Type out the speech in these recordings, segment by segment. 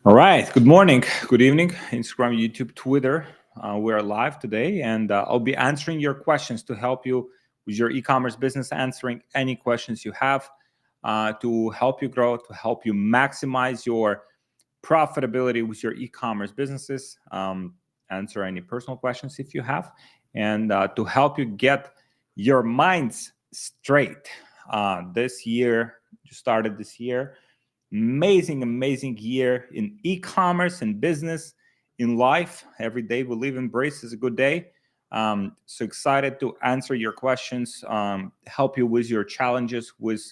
All right. Good morning, good evening, Instagram, YouTube, Twitter. We are live today, and I'll be answering your questions to help you with your e-commerce business, answering any questions you have to help you grow, to help you maximize your profitability with your e-commerce businesses, answer any personal questions if you have, and to help you get your minds straight. This year, you started this year amazing year in e-commerce and business, in life. Every day we live, embrace is a good day. So excited to answer your questions, help you with your challenges, with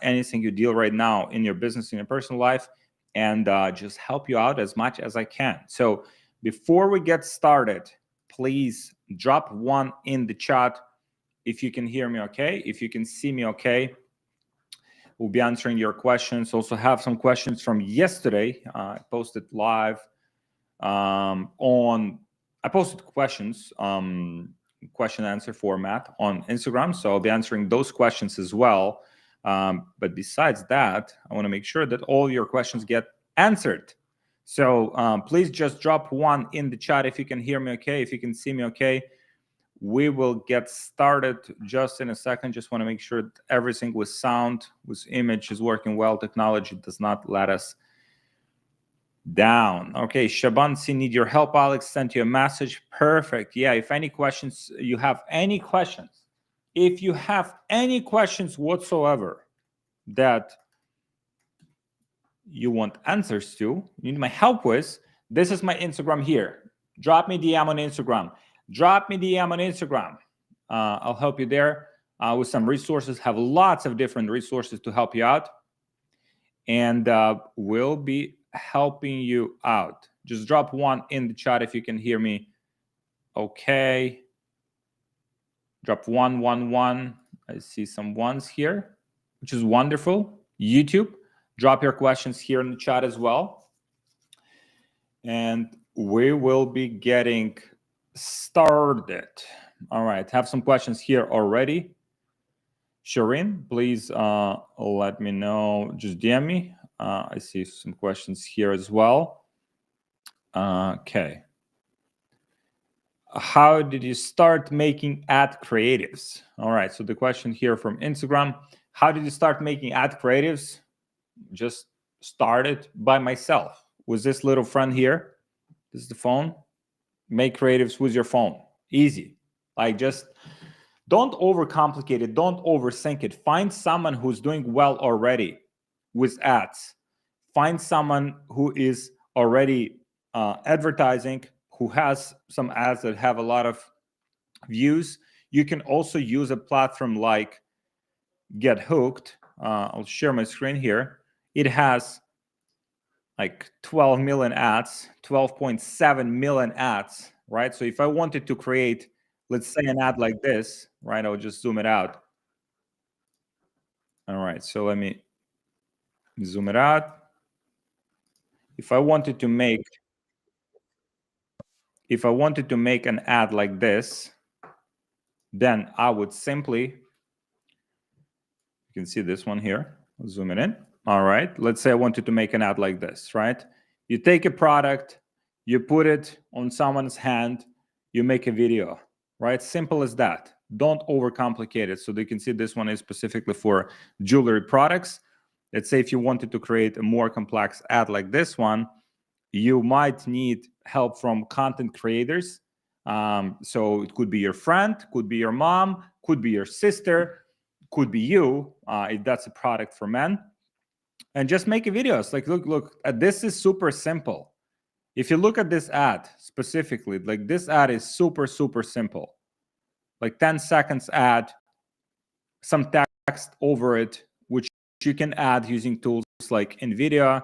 anything you deal right now in your business, in your personal life, and just help you out as much as I can. So before we get started, please drop one in the chat if you can hear me okay, if you can see me okay. We'll be answering your questions. Also have some questions from yesterday. I posted live I posted questions, question answer format on Instagram. So I'll be answering those questions as well. But besides that, I want to make sure that all your questions get answered. So please just drop one in the chat if you can hear me okay, if you can see me okay. We will get started just in a second. Just want to make sure that everything with sound, with image is working well. Technology does not let us down. Okay, Shabansi, need your help. Alex sent you a message. Perfect. Yeah, if any questions, you have any questions, if you have any questions whatsoever that you want answers to, you need my help with, this is my Instagram here. Drop me DM on Instagram. Drop me DM on Instagram. I'll help you there with some resources. Have lots of different resources to help you out, and we'll be helping you out. Just drop one in the chat if you can hear me okay. Drop one. I see some ones here, which is wonderful. YouTube, drop your questions here in the chat as well, and we will be getting started. All right, have some questions here already. Shireen, please let me know. Just DM me. I see some questions here as well. Okay. How did you start making ad creatives? All right, so the question here from Instagram, how did you start making ad creatives? Just started by myself with this little friend here. This is the phone. Make creatives with your phone. Easy. Like, just don't overcomplicate it. Don't overthink it. Find someone who's doing well already with ads. Find someone who is already advertising, who has some ads that have a lot of views. You can also use a platform like GetHooked. I'll share my screen here. It has like 12 million ads, 12.7 million ads, right? So if I wanted to create, let's say, an ad like this, right? I'll just zoom it out. All right, so let me zoom it out. If I wanted to make an ad like this, then I would simply, you can see this one here. I'll zoom it in. All right, let's say I wanted to make an ad like this, right? You take a product, you put it on someone's hand, you make a video, right? Simple as that. Don't overcomplicate it. So you can see this one is specifically for jewelry products. Let's say if you wanted to create a more complex ad like this one, you might need help from content creators. So it could be your friend, could be your mom, could be your sister, could be you, if that's a product for men. And just make videos. Like, look, this is super simple. If you look at this ad specifically, like, this ad is super simple. Like 10 seconds ad, some text over it, which you can add using tools like NVIDIA,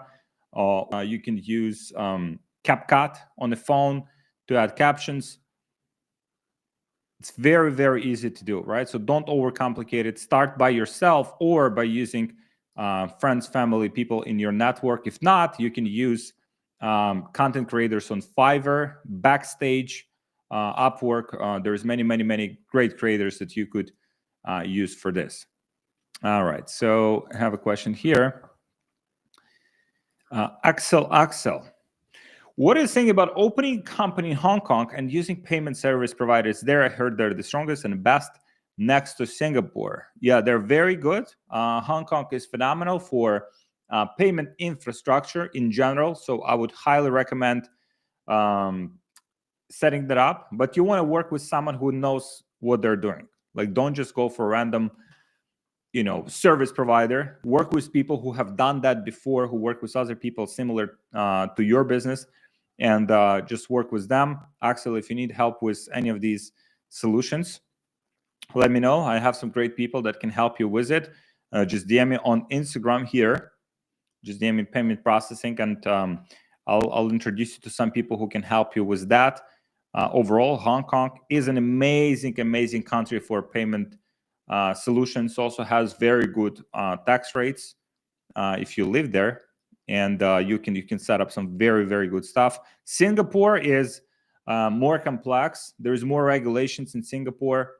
or you can use CapCut on the phone to add captions. It's very easy to do, right? So don't overcomplicate it. Start by yourself or by using friends, family, people in your network. If not, you can use content creators on Fiverr, Backstage, Upwork. There's many great creators that you could use for this. All right, so I have a question here. Axel. What do you think about opening a company in Hong Kong and using payment service providers there? I heard they're the strongest and best next to Singapore. Yeah, they're very good. Hong Kong is phenomenal for payment infrastructure in general. So I would highly recommend setting that up. But you want to work with someone who knows what they're doing. Like, don't just go for a random service provider. Work with people who have done that before, who work with other people similar to your business, and just work with them. Axel, if you need help with any of these solutions, let me know. I have some great people that can help you with it. Just DM me on Instagram here. Just DM me payment processing, and I'll introduce you to some people who can help you with that. Overall, Hong Kong is an amazing country for payment solutions. Also has very good tax rates if you live there, and you can set up some very good stuff. Singapore is more complex. There's more regulations in Singapore.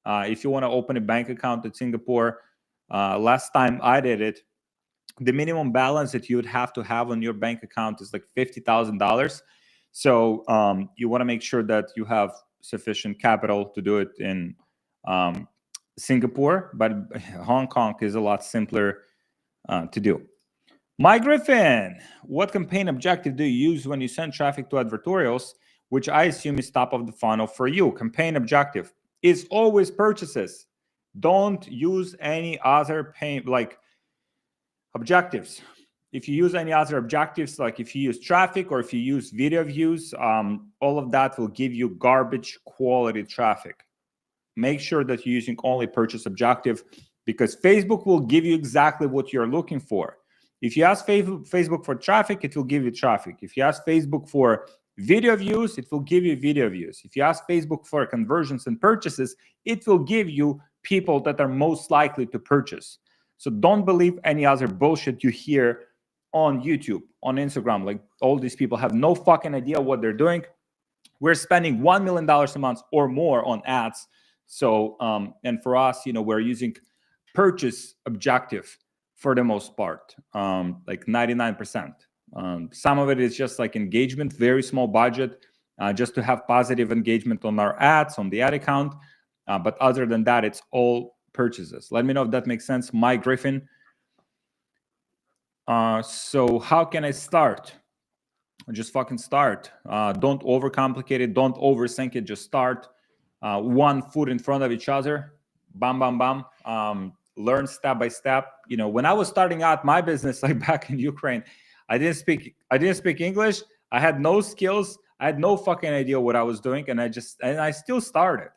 If you want to open a bank account in Singapore, last time I did it, the minimum balance that you would have to have on your bank account is like $50,000. So you want to make sure that you have sufficient capital to do it in Singapore, but Hong Kong is a lot simpler to do. Mike Griffin, what campaign objective do you use when you send traffic to advertorials, which I assume is top of the funnel for you? Campaign objective is always purchases. Don't use any other objectives. If you use any other objectives, like if you use traffic or if you use video views, all of that will give you garbage quality traffic. Make sure that you're using only purchase objective, because Facebook will give you exactly what you're looking for. If you ask Facebook for traffic, it will give you traffic. If you ask Facebook for video views, it will give you video views. If you ask Facebook for conversions and purchases, it will give you people that are most likely to purchase. So don't believe any other bullshit you hear on YouTube, on Instagram. Like, all these people have no fucking idea what they're doing. We're spending $1 million a month or more on ads. So, and for us, we're using purchase objective for the most part, like 99%. Some of it is just like engagement, very small budget, just to have positive engagement on our ads, on the ad account. But other than that, it's all purchases. Let me know if that makes sense. Mike Griffin. So how can I start? Just fucking start. Don't overcomplicate it. Don't overthink it. Just start. One foot in front of each other. Bam, bam, bam. Learn step by step. When I was starting out my business, like back in Ukraine, I didn't speak English. I had no skills. I had no fucking idea what I was doing, and I still started.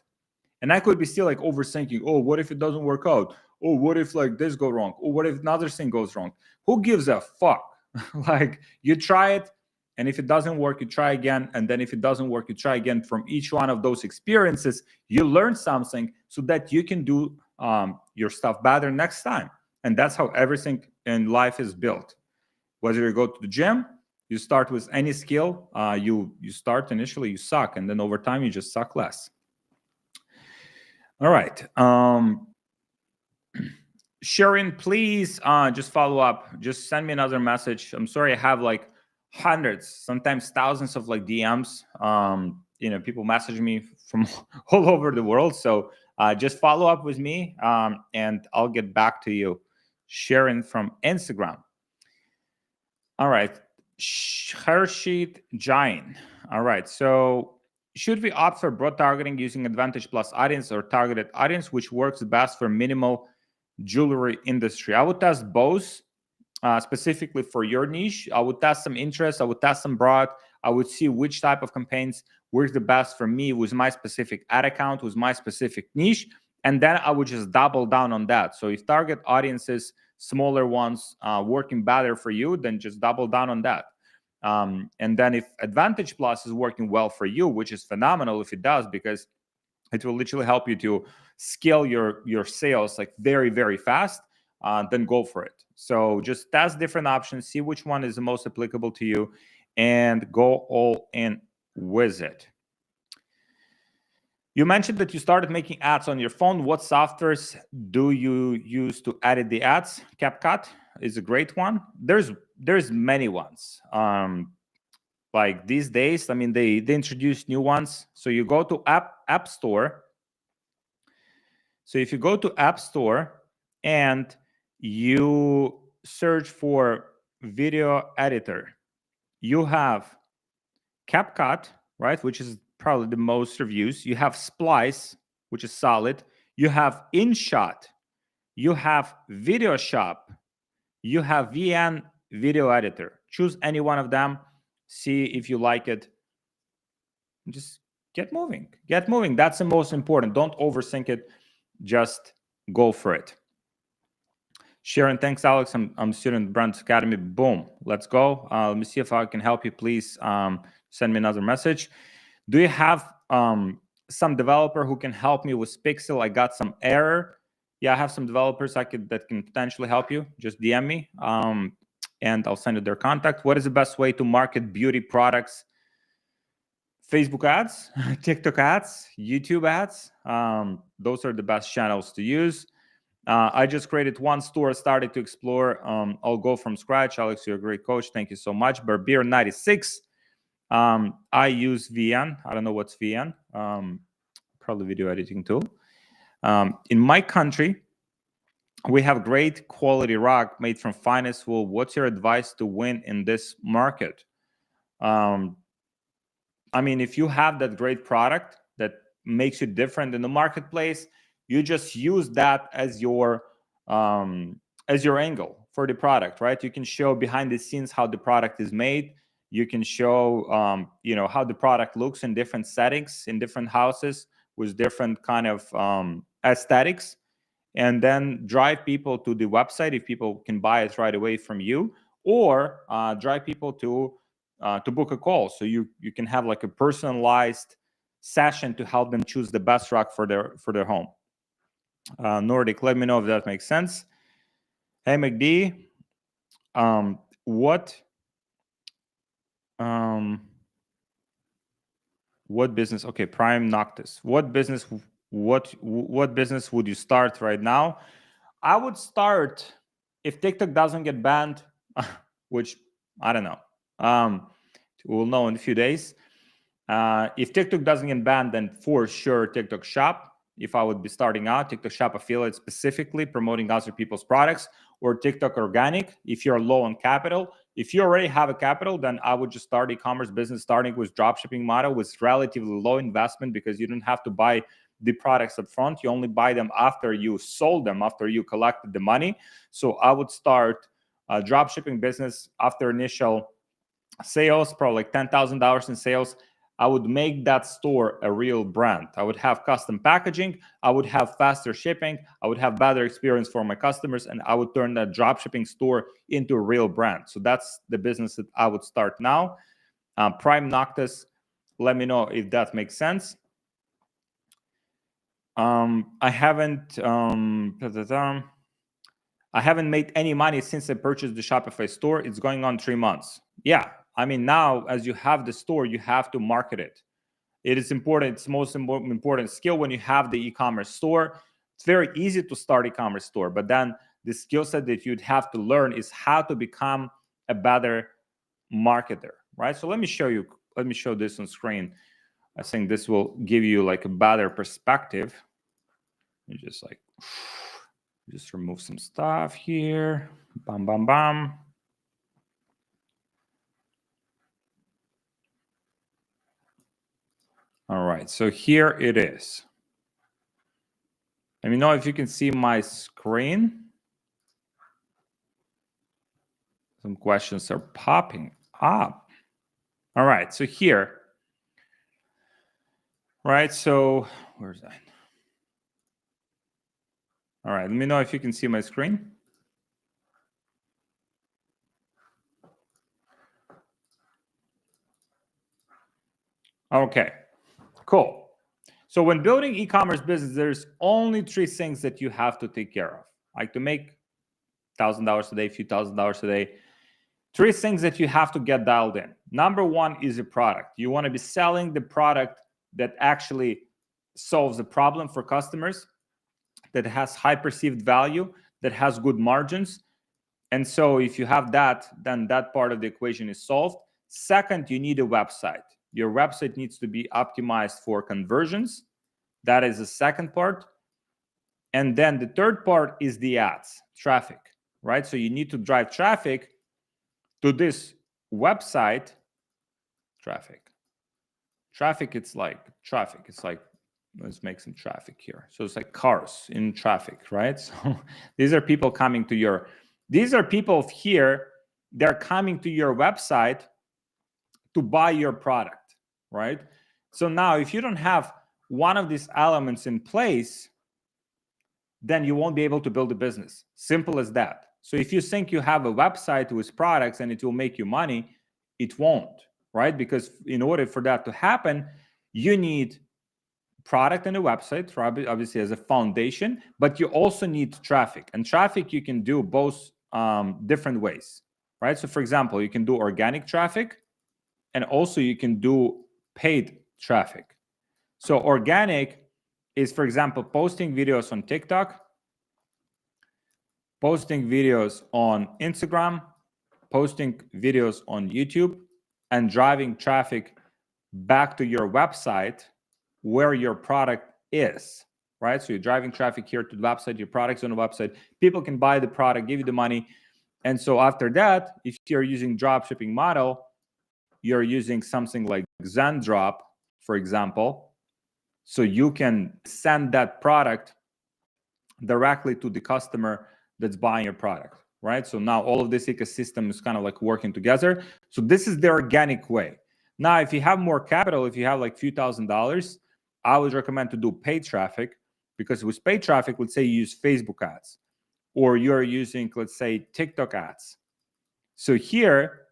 And I could be still like overthinking. Oh, what if it doesn't work out? Oh, what if like this go wrong? Oh, what if another thing goes wrong? Who gives a fuck? Like, you try it, and if it doesn't work, you try again. And then if it doesn't work, you try again. From each one of those experiences, you learn something so that you can do your stuff better next time. And that's how everything in life is built. Whether you go to the gym, you start with any skill, you start initially, you suck, and then over time you just suck less. All right. Sharon, please just follow up. Just send me another message. I'm sorry, I have like hundreds, sometimes thousands of like DMs. People message me from all over the world. So just follow up with me, and I'll get back to you. Sharon from Instagram. All right. Hershit Jain. All right. So should we opt for broad targeting using Advantage Plus audience or targeted audience, which works best for minimal jewelry industry? I would test both, specifically for your niche. I would test some interest. I would test some broad. I would see which type of campaigns work the best for me with my specific ad account, with my specific niche. And then I would just double down on that. So if target audiences, smaller ones, working better for you, then just double down on that. And then if Advantage Plus is working well for you, which is phenomenal if it does, because it will literally help you to scale your sales like very fast, then go for it. So just test different options, see which one is the most applicable to you, and go all in with it. You mentioned that you started making ads on your phone. What softwares do you use to edit the ads? CapCut is a great one. There's there's many ones. Like these days, I mean, they introduce new ones. So you go to App Store. So if you go to App Store and you search for video editor, you have CapCut, right, which is probably the most reviews. You have Splice, which is solid. You have InShot. You have VideoShop. You have VN Video Editor. Choose any one of them. See if you like it. Just get moving. Get moving. That's the most important. Don't overthink it. Just go for it. Sharon, thanks, Alex. I'm student at Brands Academy. Boom. Let's go. Let me see if I can help you. Please send me another message. Do you have some developer who can help me with Pixel? I got some error. Yeah, I have some developers that can potentially help you. Just DM me, and I'll send you their contact. What is the best way to market beauty products? Facebook ads, TikTok ads, YouTube ads. Those are the best channels to use. I just created one store, started to explore. I'll go from scratch. Alex, you're a great coach. Thank you so much. Barbier96. I use VN. I don't know what's VN. Probably video editing tool. In my country, we have great quality rug made from finest wool. What's your advice to win in this market? I mean, if you have that great product that makes you different in the marketplace, you just use that as your angle for the product, right? You can show behind the scenes how the product is made. You can show, how the product looks in different settings, in different houses with different kind of aesthetics, and then drive people to the website if people can buy it right away from you, or drive people to book a call. So you can have like a personalized session to help them choose the best rug for their home. Nordic, let me know if that makes sense. Hey, McD, what business? Okay, Prime Noctis. What business would you start right now? I would start if TikTok doesn't get banned, which I don't know. We'll know in a few days. If TikTok doesn't get banned, then for sure TikTok Shop. If I would be starting out, TikTok Shop affiliate, specifically promoting other people's products, or TikTok Organic if you're low on capital. If you already have a capital, then I would just start e-commerce business, starting with dropshipping model with relatively low investment, because you don't have to buy the products up front. You only buy them after you sold them, after you collected the money. So I would start a dropshipping business after initial sales, probably like $10,000 in sales. I would make that store a real brand. I would have custom packaging. I would have faster shipping. I would have better experience for my customers, and I would turn that dropshipping store into a real brand. So that's the business that I would start now. Prime Noctis, let me know if that makes sense. I haven't made any money since I purchased the Shopify store. It's going on 3 months. Yeah. I mean, now as you have the store, you have to market it. It is important. It's the most important skill when you have the e-commerce store. It's very easy to start e-commerce store, but then the skill set that you'd have to learn is how to become a better marketer, right? So let me show you. Let me show this on screen. I think this will give you like a better perspective. You just remove some stuff here. Bam, bam, bam. All right, so here it is. Let me know if you can see my screen. Some questions are popping up. All right, so here. Right, so where's that? All right, let me know if you can see my screen. Okay, cool. So when building e-commerce business, there's only 3 things that you have to take care of. Like to make $1,000 a day, few $1,000s a day. 3 things that you have to get dialed in. Number 1 is a product. You want to be selling the product that actually solves a problem for customers, that has high perceived value, that has good margins. And so if you have that, then that part of the equation is solved. Second, you need a website. Your website needs to be optimized for conversions. That is the second part. And then the third part is the ads, traffic, right? So you need to drive traffic to this website. Traffic, it's like traffic. It's like, let's make some traffic here. So it's like cars in traffic, right? So these are people coming to these are people here, they're coming to your website to buy your product, right? So now if you don't have one of these elements in place, then you won't be able to build a business. Simple as that. So if you think you have a website with products and it will make you money, it won't, right? Because in order for that to happen, you need product and a website, obviously as a foundation, but you also need traffic. And traffic you can do both different ways, right? So for example, you can do organic traffic, and also you can do paid traffic. So organic is, for example, posting videos on TikTok, posting videos on Instagram, posting videos on YouTube, and driving traffic back to your website where your product is, right? So you're driving traffic here to the website, your product's on the website, people can buy the product, give you the money. And so after that, if you're using dropshipping model, you're using something like Zendrop, for example, so you can send that product directly to the customer that's buying your product, right? So now all of this ecosystem is kind of like working together. So this is the organic way. Now, if you have more capital, if you have like a few $1,000s, I would recommend to do paid traffic, because with paid traffic, let's say you use Facebook ads, or you're using, let's say, TikTok ads. So here,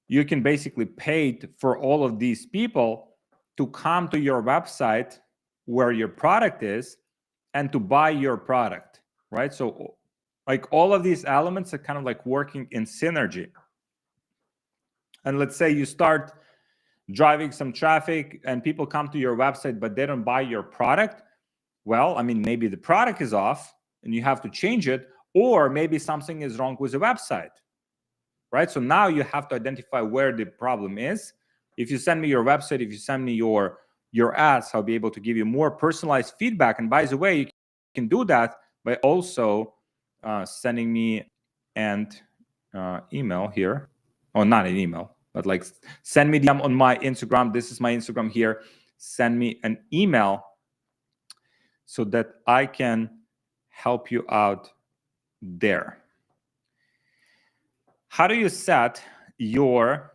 you can basically pay for all of these people to come to your website where your product is and to buy your product, right? So like all of these elements are kind of like working in synergy. And let's say you start driving some traffic and people come to your website, but they don't buy your product. Well, I mean, maybe the product is off and you have to change it, or maybe something is wrong with the website, right? So now you have to identify where the problem is. If you send me your website, if you send me your ads, I'll be able to give you more personalized feedback. And by the way, you can do that by also sending me an email here. Oh, not an email, but like send me DM on my Instagram. This is my Instagram here. Send me an email so that I can help you out there. How do you set your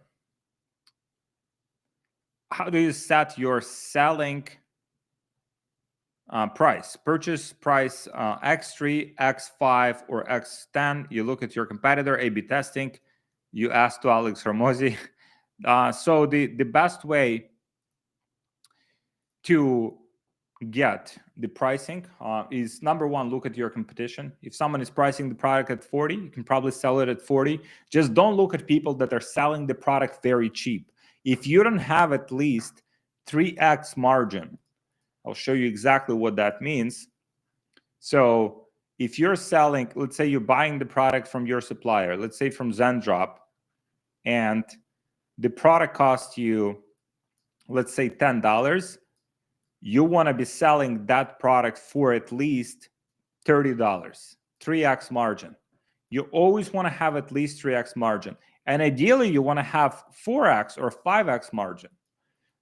selling price, purchase price, X3, X5, or X10? You look at your competitor, A/B testing. You ask to Alex Hormozi. So the best way to get the pricing is, number one, look at your competition. If someone is pricing the product at 40, you can probably sell it at 40. Just don't look at people that are selling the product very cheap. If you don't have at least 3x margin, I'll show you exactly what that means. So if you're selling, let's say you're buying the product from your supplier, let's say from Zendrop, and the product costs you, let's say $10, you want to be selling that product for at least $30, 3x margin. You always want to have at least 3x margin. And ideally, you want to have 4x or 5x margin.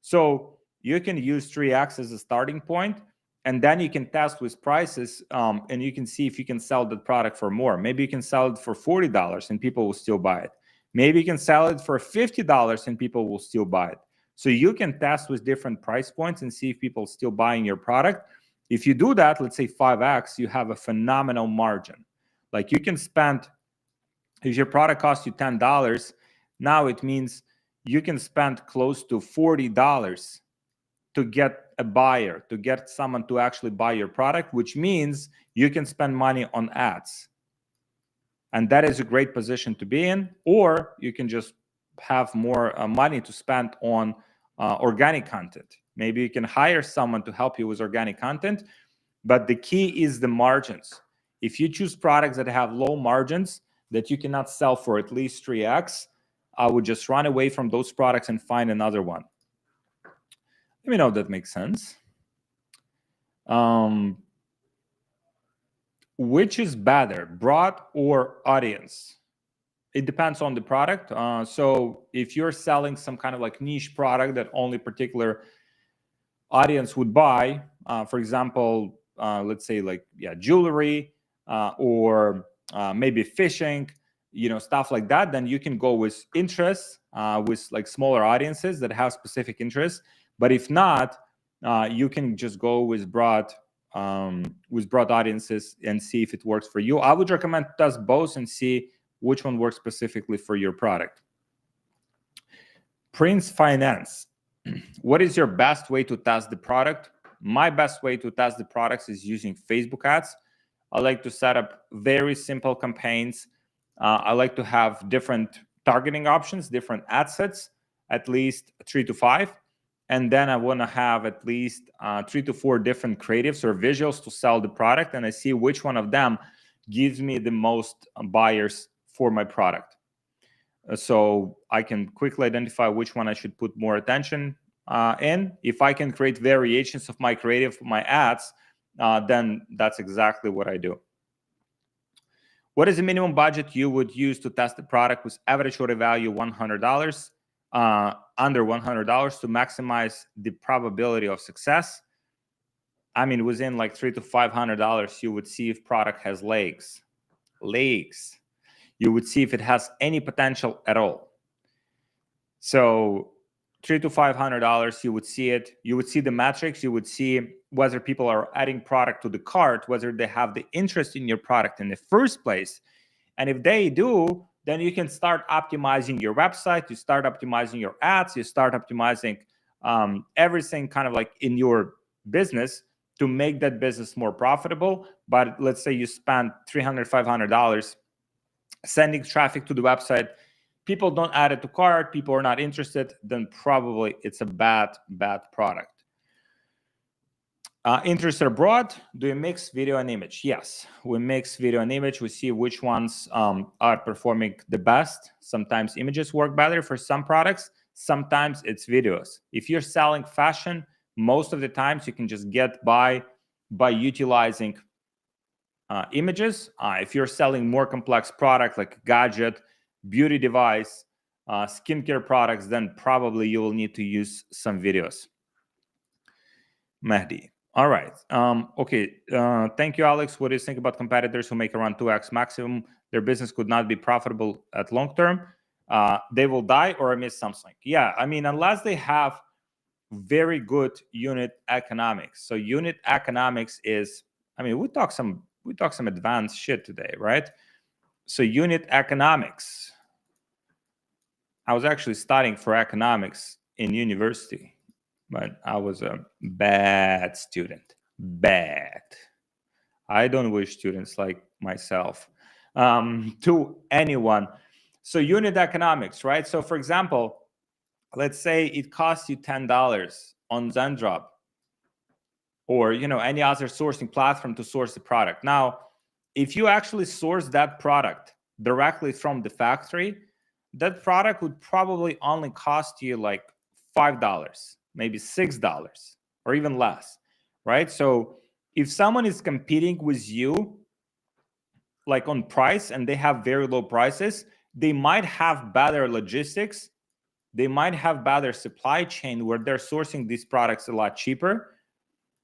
So you can use 3x as a starting point, and then you can test with prices, and you can see if you can sell the product for more. Maybe you can sell it for $40 and people will still buy it. Maybe you can sell it for $50 and people will still buy it. So you can test with different price points and see if people are still buying your product. If you do that, let's say 5x, you have a phenomenal margin. Like you can spend, if your product costs you $10, now it means you can spend close to $40 to get a buyer, to get someone to actually buy your product, which means you can spend money on ads. And that is a great position to be in. Or you can just have more money to spend on organic content. Maybe you can hire someone to help you with organic content. But the key is the margins. If you choose products that have low margins that you cannot sell for at least 3x, I would just run away from those products and find another one. Let me know if that makes sense. Which is better, broad or audience? It depends on the product. So if you're selling some kind of like niche product that only particular audience would buy, for example, let's say like jewelry or maybe fishing, stuff like that, then you can go with interests, with like smaller audiences that have specific interests. But if not, you can just go with broad audiences and see if it works for you. I would recommend test both and see which one works specifically for your product. Prince Finance. What is your best way to test the product? My best way to test the products is using Facebook ads. I like to set up very simple campaigns. I like to have different targeting options, different ad sets, at least 3 to 5. And then I want to have at least 3 to 4 different creatives or visuals to sell the product. And I see which one of them gives me the most buyers for my product. So I can quickly identify which one I should put more attention in. If I can create variations of my creative, my ads, then that's exactly what I do. What is the minimum budget you would use to test the product with average order value $100, under $100 to maximize the probability of success? I mean, within like $300 to $500, you would see if product has legs. You would see if it has any potential at all. So $300 to $500, you would see it. You would see the metrics. You would see whether people are adding product to the cart, whether they have the interest in your product in the first place. And if they do, then you can start optimizing your website. You start optimizing your ads. You start optimizing everything kind of like in your business to make that business more profitable. But let's say you spend $300, $500 sending traffic to the website, people don't add it to cart, people are not interested, then probably it's a bad product. Interested abroad, do you mix video and image? Yes, we mix video and image. We see which ones are performing the best. Sometimes images work better for some products. Sometimes it's videos. If you're selling fashion, most of the times you can just get by utilizing images. If you're selling more complex product like gadget, beauty device, skincare products, then probably you will need to use some videos. Mehdi. All right. Okay. Thank you, Alex. What do you think about competitors who make around 2x maximum? Their business could not be profitable at long term. They will die or I miss something. Yeah. I mean, unless they have very good unit economics. So unit economics is, I mean, we talk some advanced shit today, right? So unit economics. I was actually studying for economics in university, but I was a bad student. Bad. I don't wish students like myself to anyone. So unit economics, right? So for example, let's say it costs you $10 on Zendrop or any other sourcing platform to source the product. Now, if you actually source that product directly from the factory, that product would probably only cost you like $5, maybe $6, or even less, right? So if someone is competing with you like on price and they have very low prices, they might have better logistics, they might have better supply chain where they're sourcing these products a lot cheaper.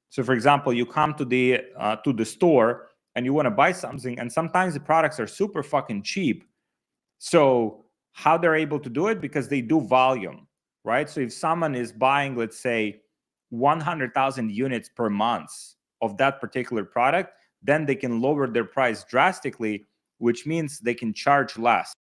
So for example, you come to the store and you want to buy something, and sometimes the products are super fucking cheap. So how they're able to do it? Because they do volume, right? So if someone is buying, let's say, 100,000 units per month of that particular product, then they can lower their price drastically, which means they can charge less.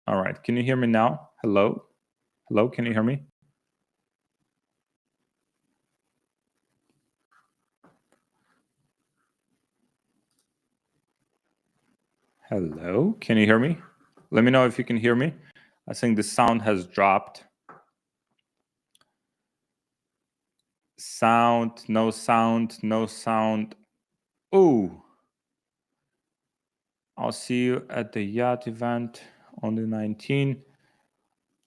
All right. Can you hear me now? Hello? Hello? Can you hear me? Hello? Can you hear me? Let me know if you can hear me. I think the sound has dropped. Sound, no sound, no sound. Oh, I'll see you at the yacht event on the 19th.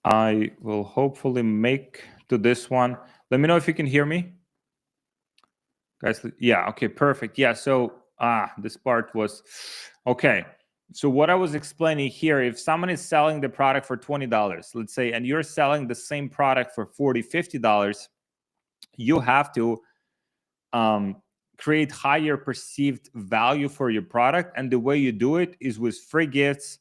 I will hopefully make to this one. Let me know if you can hear me. Guys, yeah, okay, perfect. Yeah, so this part was okay. So what I was explaining here, if someone is selling the product for $20, let's say, and you're selling the same product for $40, $50, you have to create higher perceived value for your product. And the way you do it is with free gifts.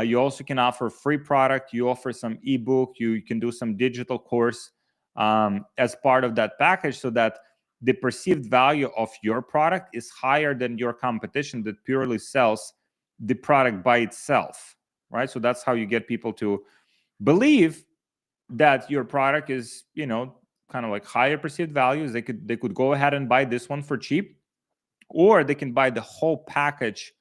You also can offer free product. You offer some ebook. You can do some digital course as part of that package, so that the perceived value of your product is higher than your competition that purely sells the product by itself, right? So that's how you get people to believe that your product is, kind of like higher perceived values. They could go ahead and buy this one for cheap, or they can buy the whole package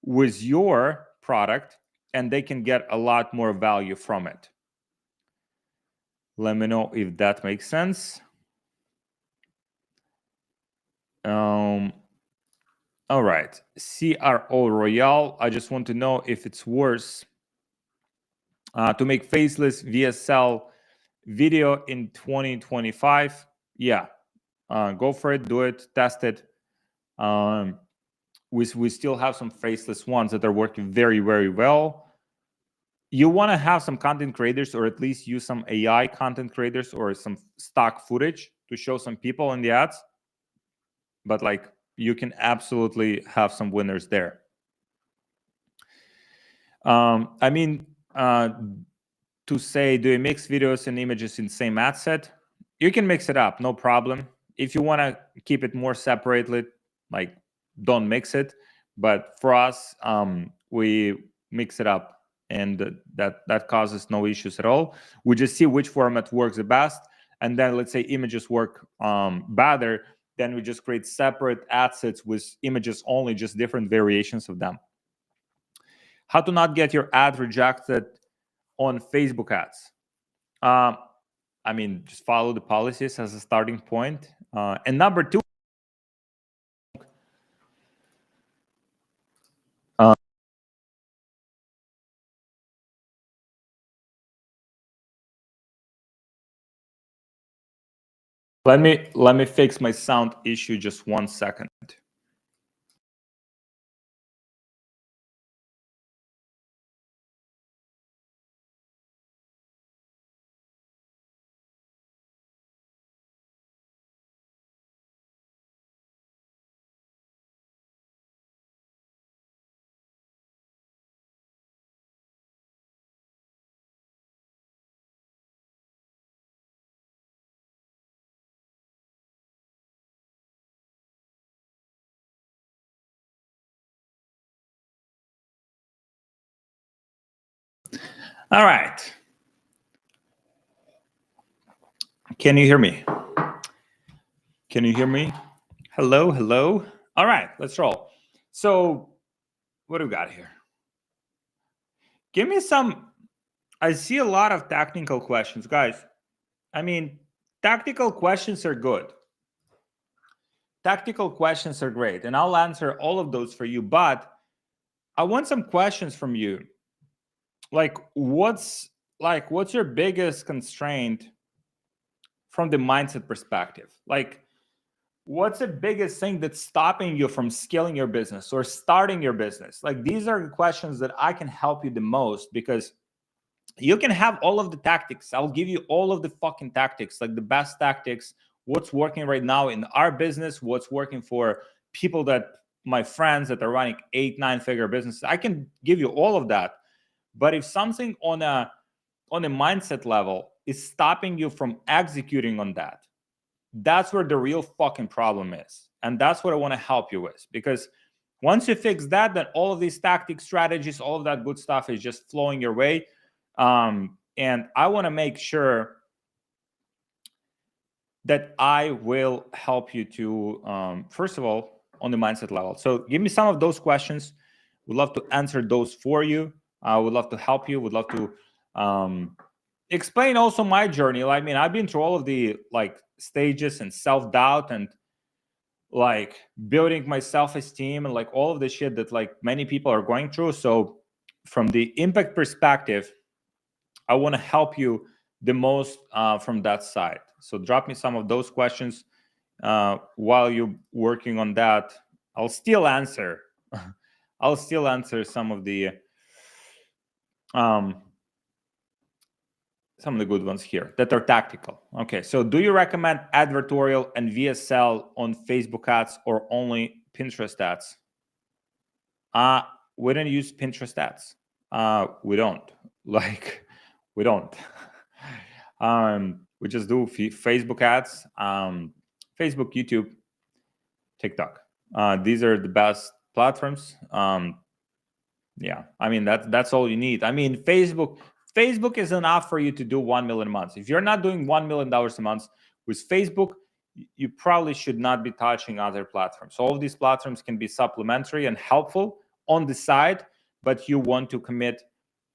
with your product and they can get a lot more value from it. Let me know if that makes sense. All right, CRO Royale, I just want to know if it's worse to make faceless VSL video in 2025. Yeah, go for it, do it, test it. We still have some faceless ones that are working very, very well. You want to have some content creators, or at least use some AI content creators or some stock footage to show some people in the ads. But like, you can absolutely have some winners there. I mean, to say, do you mix videos and images in same ad set? You can mix it up, no problem. If you want to keep it more separately, like, don't mix it. But for us, we mix it up, and that causes no issues at all. We just see which format works the best, and then let's say images work better, then we just create separate ad sets with images only, just different variations of them. How to not get your ad rejected on Facebook ads? I mean, just follow the policies as a starting point. And number two, let me fix my sound issue just 1 second. All right. Can you hear me? Can you hear me? Hello, hello. All right, let's roll. So, what do we got here? Give me some. I see a lot of technical questions, guys. I mean, tactical questions are good. Tactical questions are great, and I'll answer all of those for you. But I want some questions from you. Like, what's your biggest constraint from the mindset perspective? Like, what's the biggest thing that's stopping you from scaling your business or starting your business? Like, these are the questions that I can help you the most, because you can have all of the tactics. I'll give you all of the fucking tactics, like the best tactics, what's working right now in our business, what's working for people that my friends that are running 8-9 figure businesses. I can give you all of that. But if something on a mindset level is stopping you from executing on that, that's where the real fucking problem is. And that's what I want to help you with. Because Once you fix that, then all of these tactics, strategies, all of that good stuff is just flowing your way. And I want to make sure that I will help you to, first of all, on the mindset level. So give me some of those questions. Would love to answer those for you. I would love to help you. Would love to explain also my journey. I mean, I've been through all of the like stages and self-doubt and like building my self-esteem and like all of the shit that like many people are going through. So from the impact perspective, I want to help you the most from that side. So drop me some of those questions while you're working on that. I'll still answer. I'll still answer some of the good ones here that are tactical. Okay, so do you recommend advertorial and VSL on Facebook ads or only Pinterest ads? We don't use Pinterest ads. We don't. Like, we don't. We just do Facebook ads, Facebook, YouTube, TikTok. These are the best platforms. Yeah, I mean that's all you need. I mean, Facebook is enough for you to do 1 million a month. If you're not doing $1 million a month with Facebook, you probably should not be touching other platforms. All of these platforms can be supplementary and helpful on the side, but you want to commit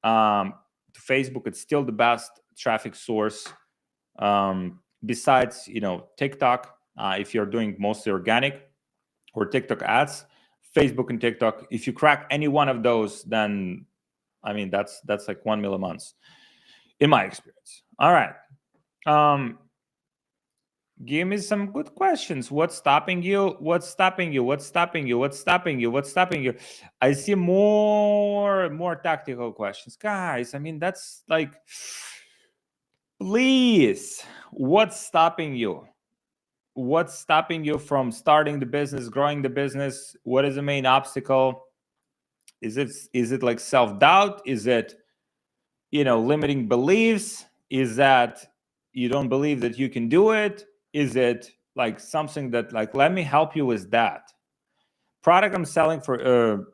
to Facebook. It's still the best traffic source besides, TikTok. If you're doing mostly organic or TikTok ads, Facebook and TikTok, if you crack any one of those, then I mean that's like 1 million months in my experience. All right. Give me some good questions. What's stopping you? What's stopping you? What's stopping you? What's stopping you? What's stopping you? I see more tactical questions. Guys, I mean, that's like, please, what's stopping you? What's stopping you from starting the business, growing the business? What is the main obstacle? Is it like self-doubt? Is it, limiting beliefs? Is that you don't believe that you can do it? Is it like something that like, let me help you with that product I'm selling for,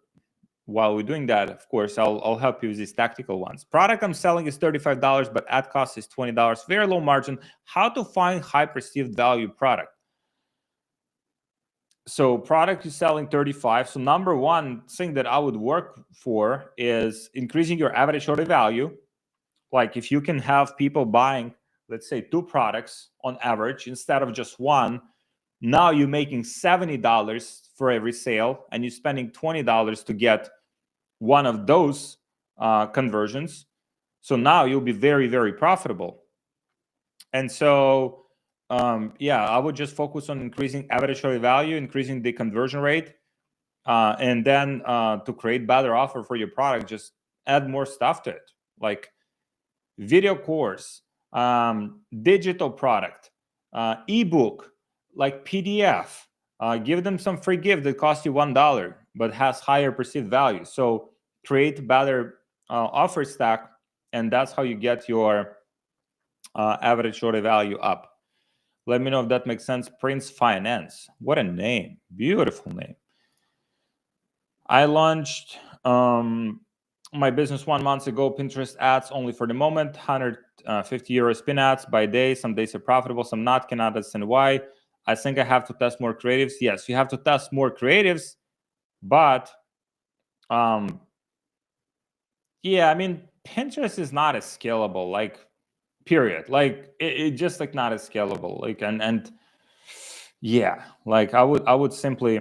while we're doing that, of course, I'll help you with these tactical ones. Product I'm selling is $35, but ad cost is $20, very low margin. How to find high perceived value product? So product is selling 35. So number one thing that I would work for is increasing your average order value. Like if you can have people buying, let's say 2 products on average instead of just one, now you're making $70 for every sale and you're spending $20 to get one of those conversions. So now you'll be very, very profitable. And so, I would just focus on increasing average order value, increasing the conversion rate, and then to create better offer for your product, just add more stuff to it, like video course, digital product, ebook, like PDF. Give them some free gift that costs you $1 but has higher perceived value. So create better offer stack, and that's how you get your average order value up. Let me know if that makes sense. Prince Finance, what a name, beautiful name. I launched my business 1 month ago. Pinterest ads only for the moment, 150 euro spin ads by day. Some days are profitable, some not. Cannot understand why. I think I have to test more creatives. Yes, you have to test more creatives, but I mean, Pinterest is not as scalable, like, period. Like it just like not as scalable. Like and yeah, like I would simply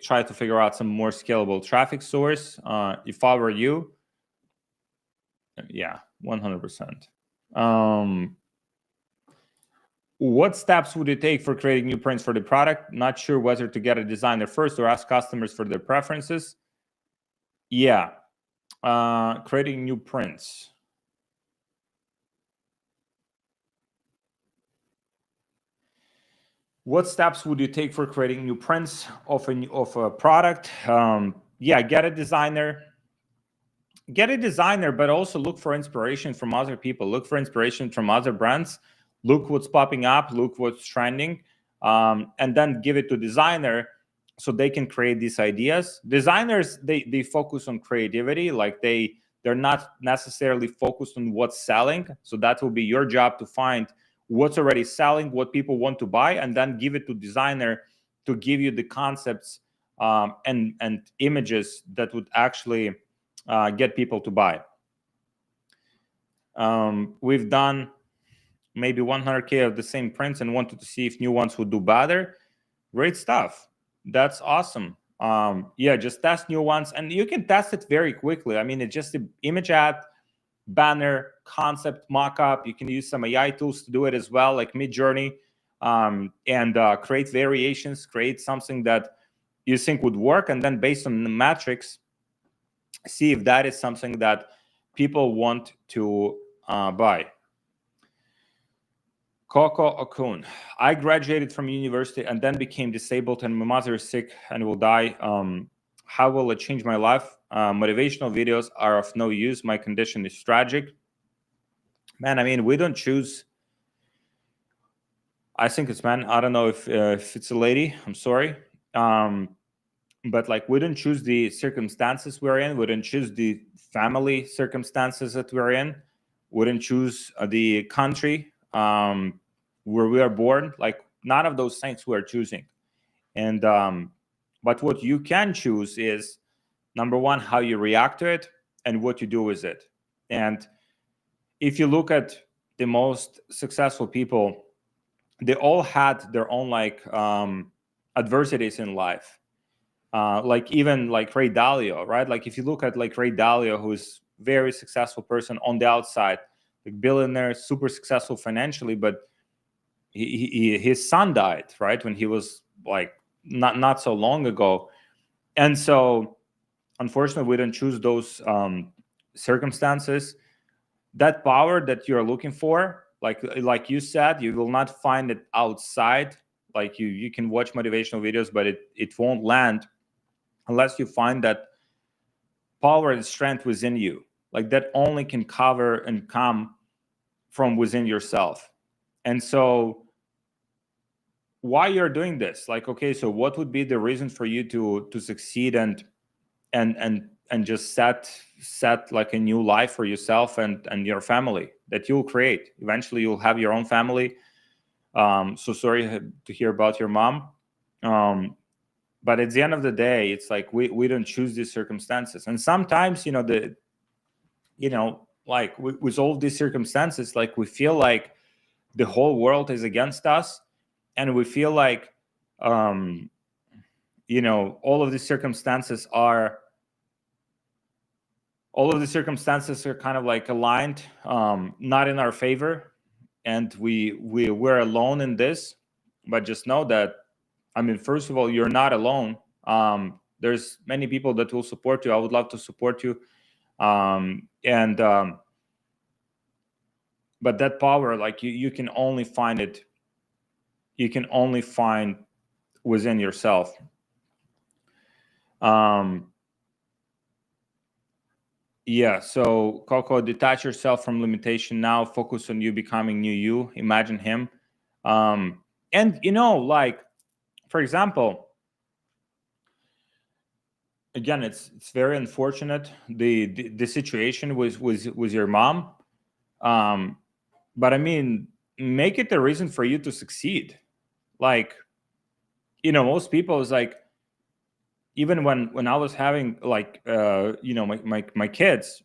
try to figure out some more scalable traffic source if I were you. Yeah, 100%. What steps would you take for creating new prints for the product? Not sure whether to get a designer first or ask customers for their preferences. Yeah, creating new prints. What steps would you take for creating new prints of a product? Get a designer. But also look for inspiration from other people. Look for inspiration from other brands. Look what's popping up. Look what's trending, and then give it to designer so they can create these ideas. Designers, they focus on creativity, like they're not necessarily focused on what's selling. So that will be your job to find what's already selling, what people want to buy, and then give it to designer to give you the concepts and images that would actually get people to buy. We've done maybe 100K of the same prints and wanted to see if new ones would do better. Great stuff. That's awesome. Yeah, just test new ones, and you can test it very quickly. I mean, it's just an image ad, banner, concept, mockup. You can use some AI tools to do it as well, like Midjourney, and create variations, create something that you think would work, and then based on the metrics, see if that is something that people want to buy. Coco Okun, I graduated from university and then became disabled, and my mother is sick and will die. How will it change my life? Motivational videos are of no use. My condition is tragic. Man, I mean, we don't choose. I think it's man. I don't know if it's a lady. I'm sorry. But like, we don't choose the circumstances we're in. We don't choose the family circumstances that we're in. We didn't choose the country where we are born. Like, none of those things we are choosing. And but what you can choose is, number one, how you react to it and what you do with it. And if you look at the most successful people, they all had their own like adversities in life. Like even like Ray Dalio, right? Like if you look at like Ray Dalio, who's very successful person on the outside, like billionaire, super successful financially, but his son died, right, when he was like not so long ago. And so unfortunately we don't choose those circumstances. That power that you're looking for, like you said, you will not find it outside. Like you can watch motivational videos, but it won't land unless you find that power and strength within you. Like that only can cover and come from within yourself. And so why you're doing this, like, okay, so what would be the reason for you to succeed and just set like a new life for yourself and your family that you'll create? Eventually you'll have your own family. So sorry to hear about your mom. But at the end of the day, it's like we don't choose these circumstances. And sometimes, like with all these circumstances, like we feel like the whole world is against us, and we feel like all of these circumstances are kind of like aligned, not in our favor, and we're alone in this. But just know that, I mean, first of all, you're not alone. There's many people that will support you. I would love to support you. But that power, like you can only find it. You can only find within yourself. Yeah. So Coco, detach yourself from limitation now. Focus on you becoming new you. Imagine him. And like, for example, again, it's very unfortunate the situation with your mom. But I mean, make it a reason for you to succeed. Like, most people is like, even when I was having like my kids,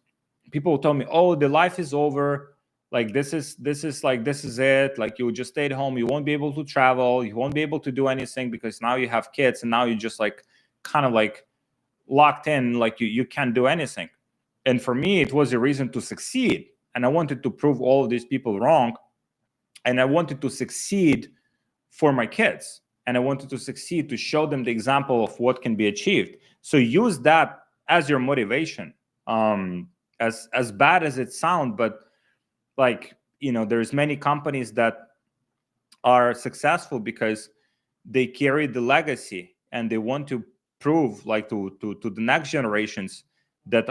people told me, oh, the life is over. Like this is it. Like you just stay at home. You won't be able to travel. You won't be able to do anything because now you have kids, and now you just like kind of like locked in. Like you can't do anything. And for me, it was a reason to succeed. And I wanted to prove all of these people wrong. And I wanted to succeed for my kids. And I wanted to succeed to show them the example of what can be achieved. So use that as your motivation. As bad as it sounds, but like, there's many companies that are successful because they carry the legacy and they want to prove like to the next generations that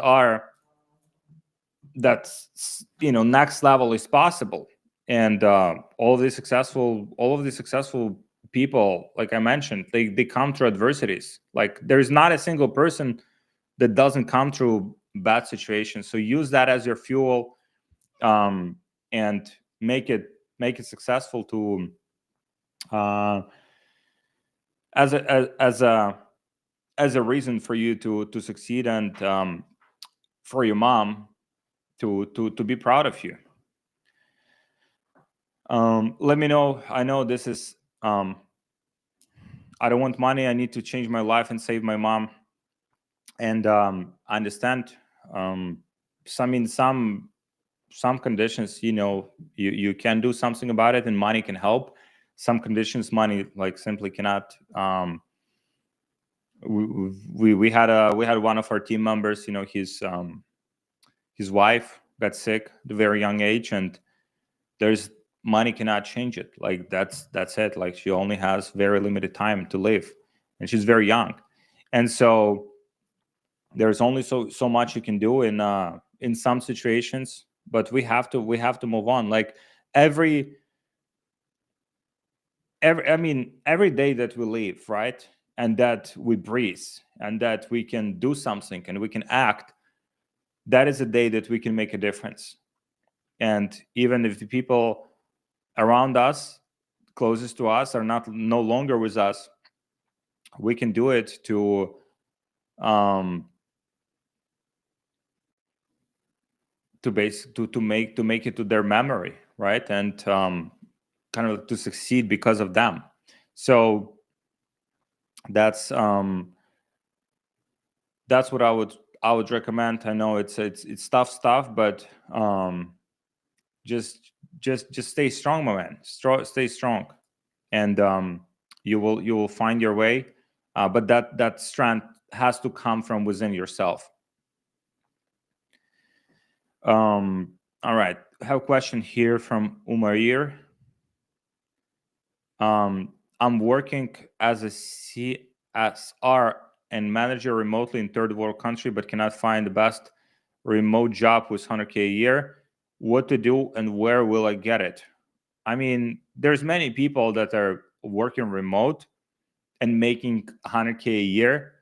next level is possible. And all of the successful people, like I mentioned, they come through adversities. Like there's not a single person that doesn't come through bad situations. So use that as your fuel, and make it successful to as a reason for you to succeed, and for your mom to be proud of you. Let me know. I know this is I don't want money. I need to change my life and save my mom. And I understand. Some conditions, you can do something about it, and money can help. Some conditions, money like simply cannot. We had one of our team members. His wife got sick at a very young age, and there's money cannot change it. Like that's it. Like she only has very limited time to live, and she's very young, and so there's only so much you can do in some situations. But we have to move on. Like every day that we live, right, and that we breathe, and that we can do something and we can act, that is a day that we can make a difference. And even if the people around us, closest to us, are no longer with us, we can do it to make it to their memory, right? And kind of to succeed because of them. So that's what I would recommend. I know it's tough stuff, but just stay strong, my man. Stay strong, and you will find your way. But that strength has to come from within yourself. All right, I have a question here from Umair. I'm working as a CSR and manager remotely in third world country, but cannot find the best remote job with 100K a year. What to do and where will I get it? I mean, there's many people that are working remote and making 100K a year.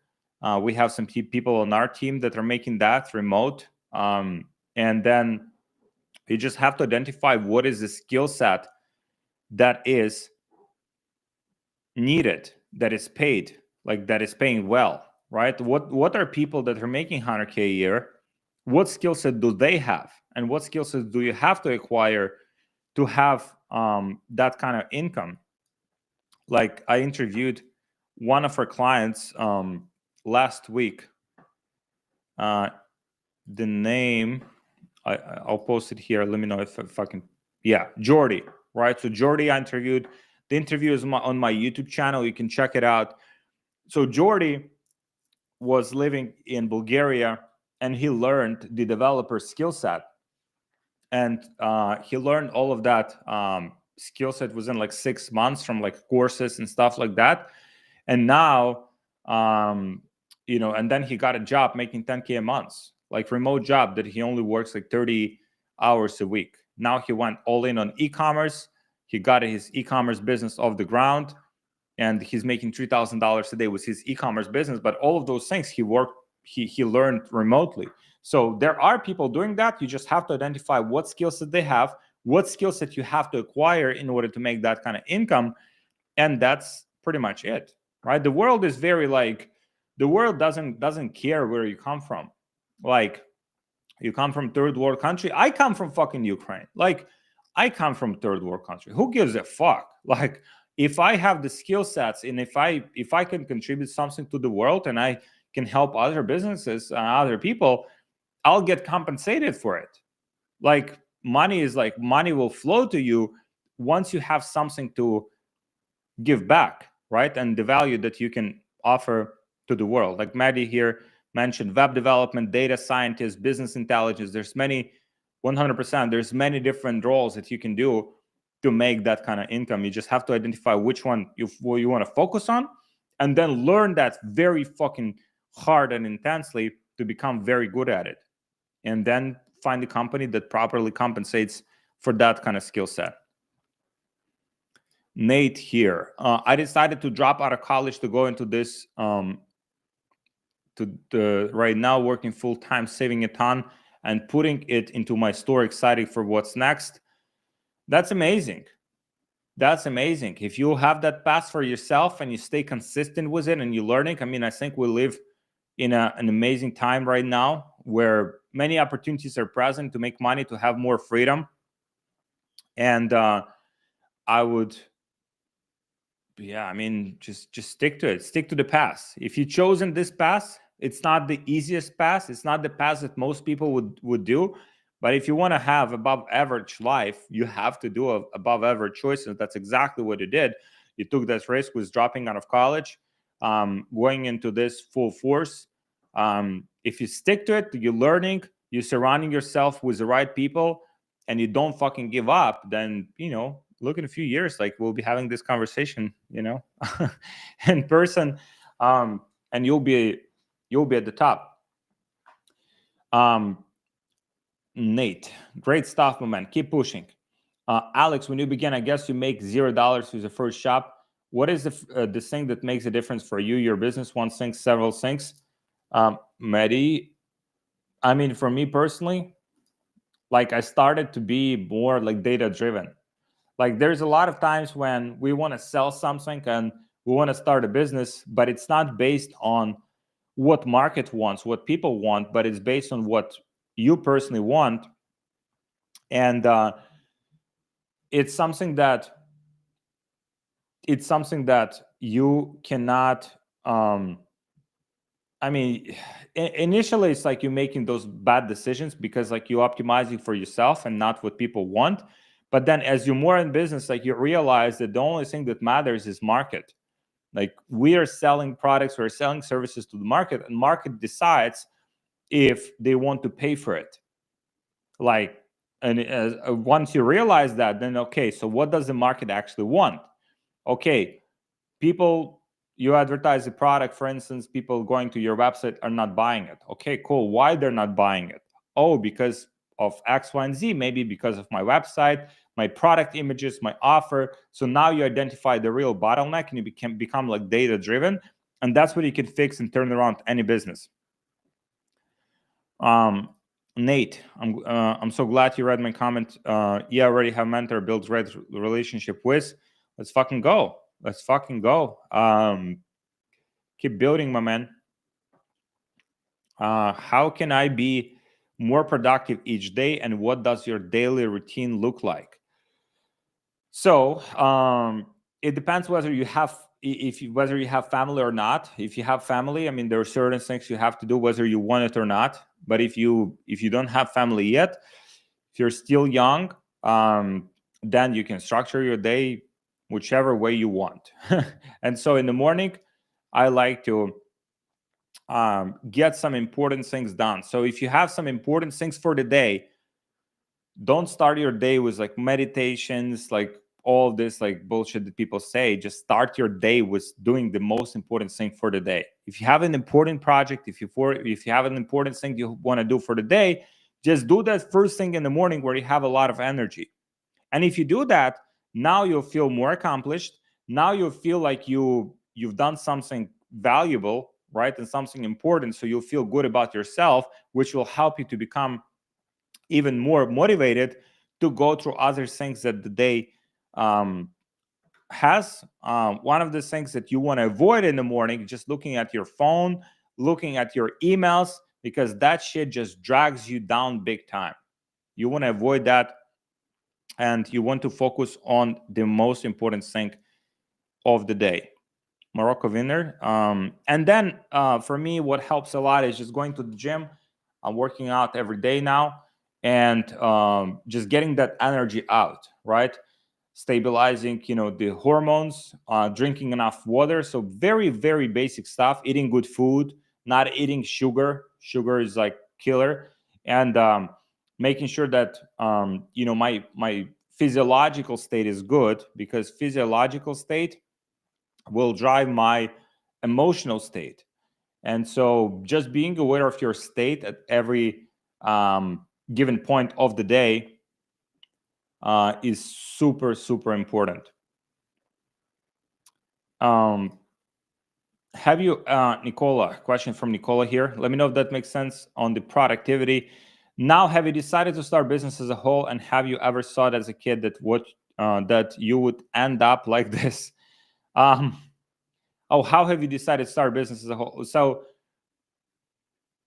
We have some people on our team that are making that remote. And then you just have to identify what is the skill set that is needed, that is paid, like that is paying well, right? What are people that are making 100K a year? What skill set do they have? And what skill sets do you have to acquire to have that kind of income? Like I interviewed one of our clients last week. The name, I'll post it here. Let me know if I can. Yeah, Jordy, right? So Jordy, I interviewed. The interview is on my YouTube channel. You can check it out. So Jordy was living in Bulgaria, and he learned the developer skill set. And he learned all of that skill set within like 6 months from like courses and stuff like that. And now, and then he got a job making 10K a month, like remote job that he only works like 30 hours a week. Now he went all in on e-commerce. He got his e-commerce business off the ground, and he's making $3,000 a day with his e-commerce business. But all of those things he learned remotely. So there are people doing that. You just have to identify what skill set they have, what skill set you have to acquire in order to make that kind of income. And that's pretty much it, right? The world is very the world doesn't care where you come from. Like you come from third world country. I come from fucking Ukraine. Like I come from third world country. Who gives a fuck? Like if I have the skill sets and if I can contribute something to the world and I can help other businesses and other people, I'll get compensated for it. Like money will flow to you once you have something to give back, right? And the value that you can offer to the world. Like Maddie here mentioned, web development, data scientist, business intelligence. There's many, 100%, there's many different roles that you can do to make that kind of income. You just have to identify which one you want to focus on, and then learn that very fucking hard and intensely to become very good at it. And then find a company that properly compensates for that kind of skill set. Nate here. I decided to drop out of college to go into this, right now working full time, saving a ton, and putting it into my store, excited for what's next. That's amazing. That's amazing. If you have that path for yourself and you stay consistent with it and you're learning, I mean, I think we live in an amazing time right now where many opportunities are present to make money, to have more freedom. And I would, yeah, I mean, just stick to it. Stick to the path. If you've chosen this path, it's not the easiest path. It's not the path that most people would do. But if you want to have above average life, you have to do above average choices. That's exactly what you did. You took that risk with dropping out of college, going into this full force. If you stick to it, you're learning, you're surrounding yourself with the right people, and you don't fucking give up, then, look, in a few years, like, we'll be having this conversation, in person, and you'll be at the top. Nate, great stuff, my man. Keep pushing. Alex, when you begin, I guess you make $0 with the first shop. What is the thing that makes a difference for you, your business? One thing, several things? Mehdi, I mean, for me personally, like, I started to be more like data driven. Like, there's a lot of times when we want to sell something and we want to start a business, but it's not based on what market wants, what people want, but it's based on what you personally want. And it's something that you cannot, I mean, initially it's like you're making those bad decisions because, like, you're optimizing for yourself and not what people want. But then as you're more in business, like, you realize that the only thing that matters is market. Like, we are selling products, we're selling services to the market, and market decides if they want to pay for it. Like, and once you realize that, then, okay, so what does the market actually want? Okay, people, you advertise a product, for instance, people going to your website are not buying it. Okay, cool. Why they're not buying it? Oh, because of X, Y, and Z. Maybe because of my website, my product images, my offer. So now you identify the real bottleneck and you become like data driven, and that's what you can fix and turn around any business. Nate, I'm so glad you read my comment. Yeah, I already have a mentor, builds great relationship with. Let's fucking go. Let's fucking go. Keep building, my man. How can I be more productive each day, and what does your daily routine look like? So it depends whether you have whether you have family or not. If you have family, I mean, there are certain things you have to do whether you want it or not. But if you don't have family yet, if you're still young, then you can structure your day whichever way you want. And so in the morning, I like to get some important things done. So if you have some important things for the day, don't start your day with like meditations, like all this like bullshit that people say. Just start your day with doing the most important thing for the day. If you have an important project, if you have an important thing you want to do for the day, just do that first thing in the morning where you have a lot of energy. And if you do that, now you'll feel more accomplished. Now you'll feel like you've done something valuable, right? And something important. So you'll feel good about yourself, which will help you to become even more motivated to go through other things that the day has. One of the things that you want to avoid in the morning, just looking at your phone, looking at your emails, because that shit just drags you down big time. You want to avoid that, and you want to focus on the most important thing of the day. Morocco winner. And then for me, what helps a lot is just going to the gym. I'm working out every day now, and just getting that energy out, right? Stabilizing, the hormones, drinking enough water. So very, very basic stuff. Eating good food, not eating sugar. Sugar is like killer. And making sure that my physiological state is good, because physiological state will drive my emotional state. And so just being aware of your state at every given point of the day is super, super important. Have you, Nicola, question from Nicola here. Let me know if that makes sense on the productivity. Now, have you decided to start business as a whole? And have you ever thought as a kid that you would end up like this? How have you decided to start business as a whole? So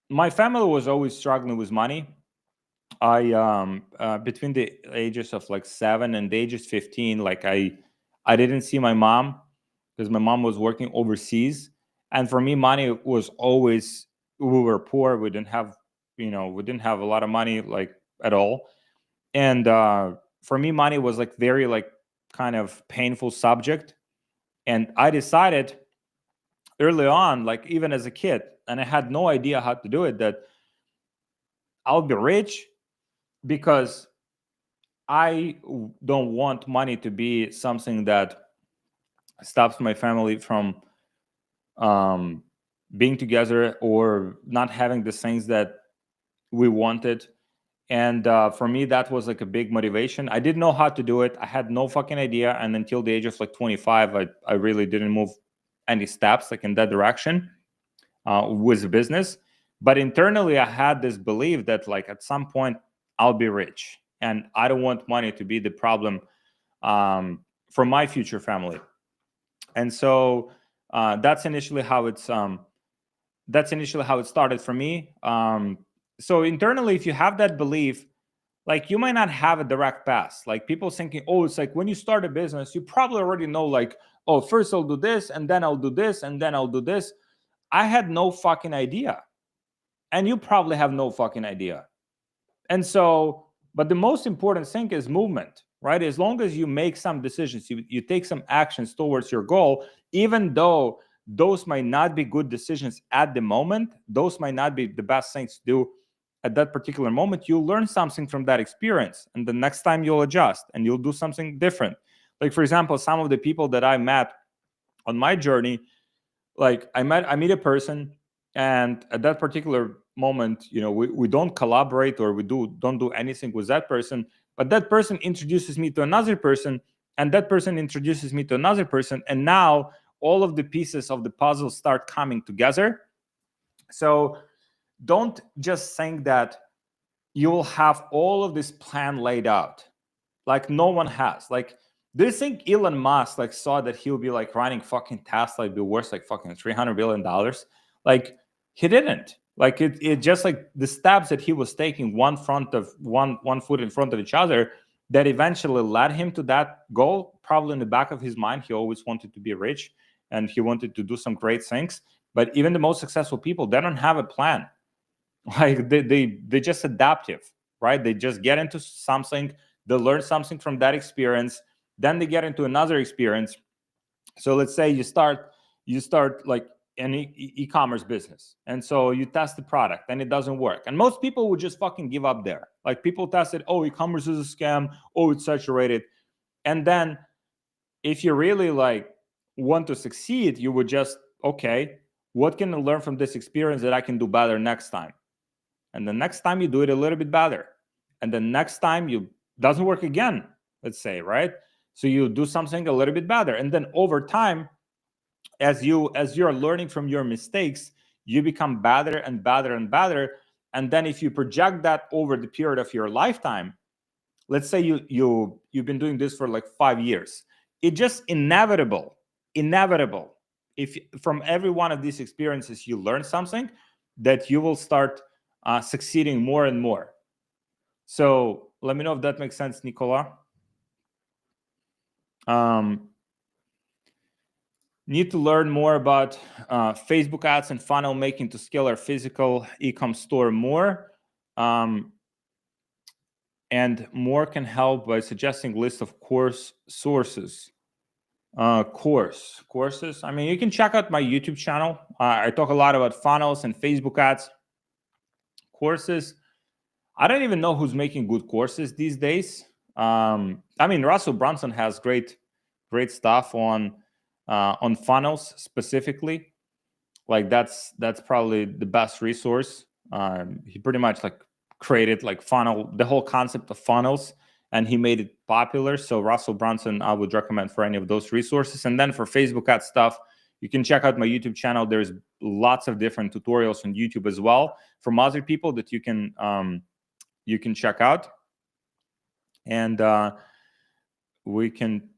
my family was always struggling with money. Between the ages of like 7 and the ages 15, like I didn't see my mom because my mom was working overseas. And for me, money was always, we were poor. We didn't have, we didn't have a lot of money, like, at all. And for me, money was like very, like, kind of painful subject. And I decided early on, like even as a kid, and I had no idea how to do it, that I'll be rich because don't want money to be something that stops my family from being together or not having the things that we wanted. And for me, that was like a big motivation. I didn't know how to do it. I had no fucking idea. And until the age of like 25, I really didn't move any steps like in that direction with business. But internally, I had this belief that like at some point I'll be rich, and I don't want money to be the problem for my future family. And so that's initially how it started for me. So internally, if you have that belief, like you might not have a direct path. Like people thinking, oh, it's like when you start a business, you probably already know, like, oh, first I'll do this, and then I'll do this, and then I'll do this. I had no fucking idea. And you probably have no fucking idea. And so, but the most important thing is movement, right? As long as you make some decisions, you take some actions towards your goal, even though those might not be good decisions at the moment, those might not be the best things to do at that particular moment, you'll learn something from that experience. And the next time you'll adjust and you'll do something different. Like, for example, some of the people that I met on my journey, like I meet a person, and at that particular moment, we don't collaborate, or we don't do anything with that person, but that person introduces me to another person, and that person introduces me to another person, and now all of the pieces of the puzzle start coming together. So don't just think that you will have all of this plan laid out. Like no one has. Like, do you think Elon Musk like saw that he'll be like running fucking Tesla, it'd be worth like fucking $300 billion? Like, he didn't. Like it just like the steps that he was taking, one foot in front of each other, that eventually led him to that goal. Probably in the back of his mind, he always wanted to be rich and he wanted to do some great things. But even the most successful people, they don't have a plan. Like they just adaptive, right? They just get into something, they learn something from that experience, then they get into another experience. So let's say you start like an e-commerce business, and so you test the product and it doesn't work, and most people would just fucking give up there. Like people test it, oh, e-commerce is a scam, oh, it's saturated. And then if you really like want to succeed, you would just, okay, what can I learn from this experience that I can do better next time? And the next time you do it a little bit better, and the next time you doesn't work again, let's say, right? So you do something a little bit better, and then over time, as you're learning from your mistakes, you become better and better and better. And then if you project that over the period of your lifetime, let's say you've been doing this for like 5 years, it just inevitable, if from every one of these experiences you learn something, that you will start succeeding more and more. So let me know if that makes sense, Nicola. Need to learn more about Facebook ads and funnel making to scale our physical e-com store more. And more can help by suggesting list of course sources. Courses. I mean, you can check out my YouTube channel. I talk a lot about funnels and Facebook ads. Courses. I don't even know who's making good courses these days. I mean, Russell Brunson has great stuff on funnels specifically. Like that's probably the best resource. He pretty much like created like the whole concept of funnels, and he made it popular. So Russell Brunson, I would recommend for any of those resources. And then for Facebook ad stuff, you can check out my YouTube channel. There's lots of different tutorials on YouTube as well from other people that you can check out. And we can,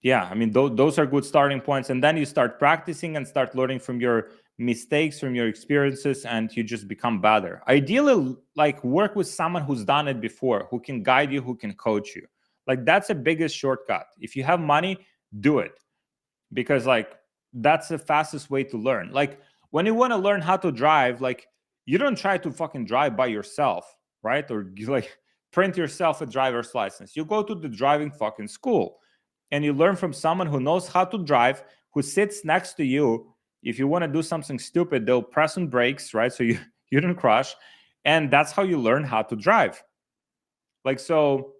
yeah, I mean, those are good starting points. And then you start practicing and start learning from your mistakes, from your experiences, and you just become better. Ideally, like, work with someone who's done it before, who can guide you, who can coach you. Like, that's the biggest shortcut. If you have money, do it, because like that's the fastest way to learn. Like, when you want to learn how to drive, like, you don't try to fucking drive by yourself, right? Or like print yourself a driver's license. You go to the driving fucking school and you learn from someone who knows how to drive, who sits next to you. If you want to do something stupid, they'll press on brakes, right? So you don't crash. And that's how you learn how to drive. Like, so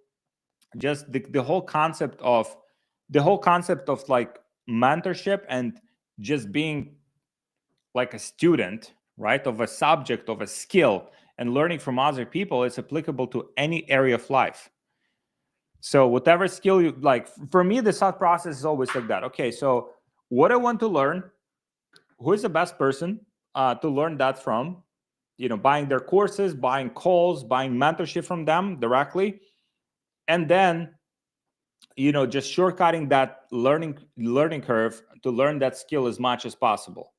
just the whole concept of like mentorship and just being like a student, right, of a subject, of a skill, and learning from other people is applicable to any area of life. So whatever skill you like, for me, the thought process is always like that. Okay, so what I want to learn, who is the best person to learn that from? You know, buying their courses, buying calls, buying mentorship from them directly, and then, you know, just shortcutting that learning curve to learn that skill as much as possible.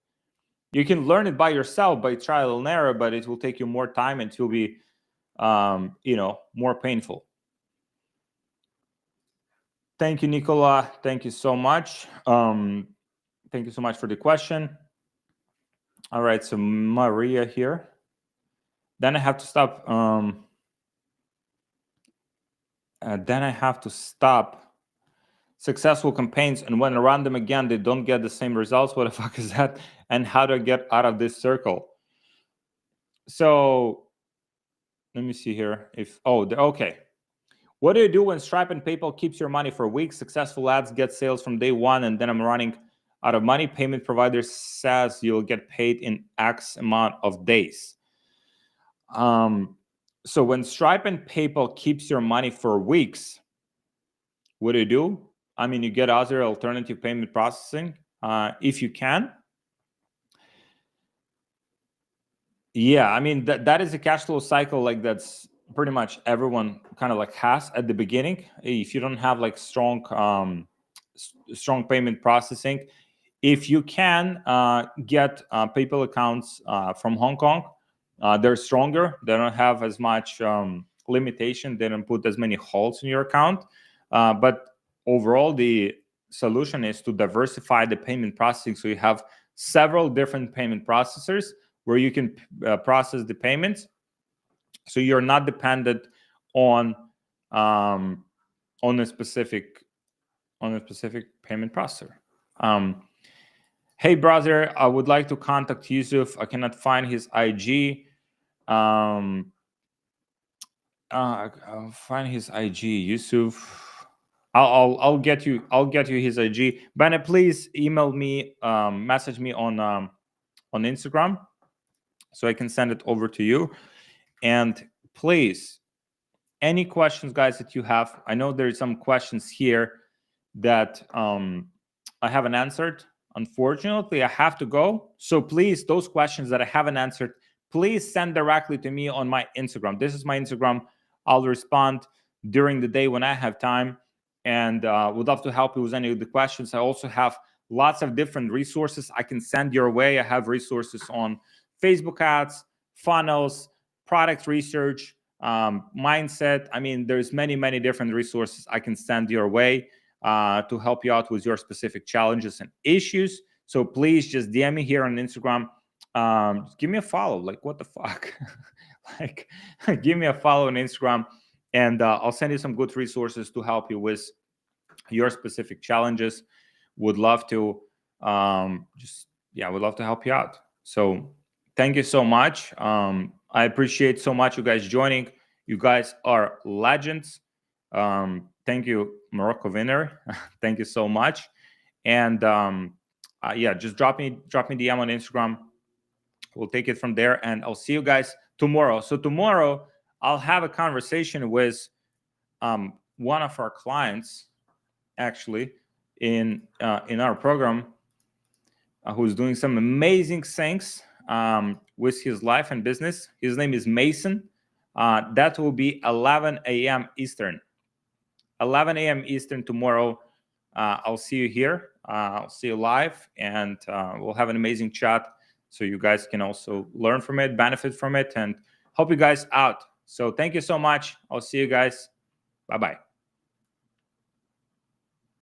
You can learn it by yourself by trial and error, but it will take you more time and it will be, you know, more painful. Thank you, Nicola. Thank you so much. Thank you so much for the question. All right, so Maria here. Then I have to stop. Then I have to stop successful campaigns, and when I run them again, they don't get the same results. What the fuck is that? And how do I get out of this circle? So let me see here. Okay. What do you do when Stripe and PayPal keeps your money for weeks? Successful ads get sales from day one, and then I'm running out of money. Payment provider says you'll get paid in X amount of days. So when Stripe and PayPal keeps your money for weeks, what do you do? I mean, you get other alternative payment processing if you can. Yeah, I mean, that is a cash flow cycle, like, that's pretty much everyone kind of like has at the beginning. If you don't have like strong payment processing, if you can get PayPal accounts from Hong Kong, they're stronger. They don't have as much limitation. They don't put as many holes in your account. But overall, the solution is to diversify the payment processing. So you have several different payment processors where you can process the payments, so you're not dependent on a specific payment processor. Hey brother, I would like to contact Yusuf. I cannot find his IG. I'll find his IG, Yusuf. I'll get you his IG. Bennett, please email me, message me on Instagram, so I can send it over to you. And please, any questions, guys, that you have. I know there's some questions here that I haven't answered. Unfortunately, I have to go. So please, those questions that I haven't answered, please send directly to me on my Instagram. This is my Instagram. I'll respond during the day when I have time, and would love to help you with any of the questions. I also have lots of different resources I can send your way. I have resources on Facebook ads, funnels, product research, mindset. I mean, there's many different resources I can send your way to help you out with your specific challenges and issues. So please just DM me here on Instagram. Just give me a follow. Like, what the fuck? Like, give me a follow on Instagram, and I'll send you some good resources to help you with your specific challenges. Would love to would love to help you out. So thank you so much. I appreciate so much you guys joining. You guys are legends. Thank you, Morocco winner. Thank you so much. And just drop me DM on Instagram. We'll take it from there, and I'll see you guys tomorrow. So tomorrow I'll have a conversation with one of our clients, actually, in our program, who's doing some amazing things with his life and business. His name is Mason. That will be 11 a.m. Eastern. 11 a.m. Eastern tomorrow. I'll see you here. I'll see you live, and we'll have an amazing chat so you guys can also learn from it, benefit from it, and help you guys out. So thank you so much. I'll see you guys. Bye-bye.